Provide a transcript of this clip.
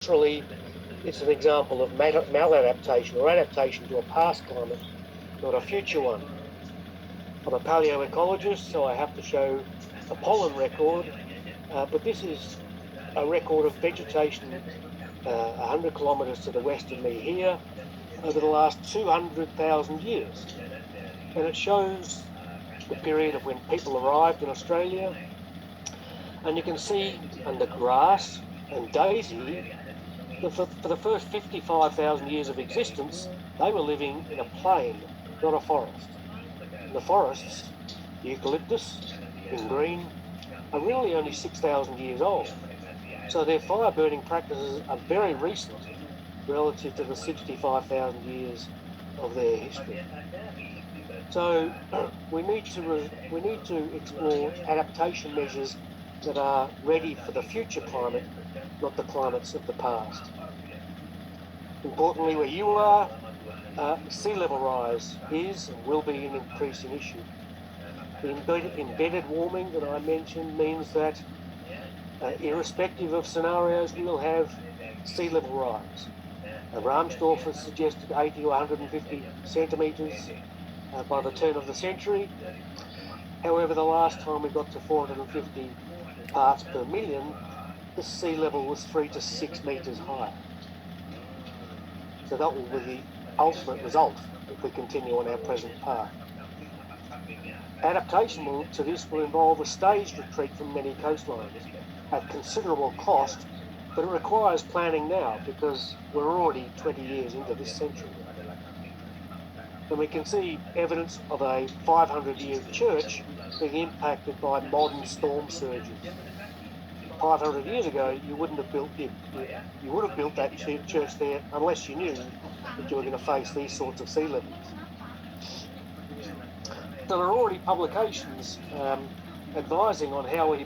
Naturally, it's an example of maladaptation or adaptation to a past climate, not a future one. I'm a paleoecologist, so I have to show a pollen record, but this is a record of vegetation 100 kilometres to the west of me here over the last 200,000 years. And it shows the period of when people arrived in Australia. And you can see under grass and daisy, for the first 55,000 years of existence, they were living in a plain, not a forest. And the forests, eucalyptus in green, are really only 6,000 years old. So their fire burning practices are very recent relative to the 65,000 years of their history. So we need to explore adaptation measures that are ready for the future climate, not the climates of the past. Importantly, where you are, sea level rise is and will be an increasing issue. The embedded warming that I mentioned means that irrespective of scenarios, we will have sea level rise. Rahmstorff has suggested 80 or 150 centimetres by the turn of the century. However, the last time we got to 450 parts per million, the sea level was 3 to 6 metres higher. So that will be the ultimate result if we continue on our present path. Adaptation to this will involve a staged retreat from many coastlines at considerable cost, but it requires planning now because we're already 20 years into this century. And we can see evidence of a 500-year church being impacted by modern storm surges. 500 years ago, you wouldn't have built it. You would have built that church there unless you knew that you were going to face these sorts of sea levels. So there are already publications advising on how we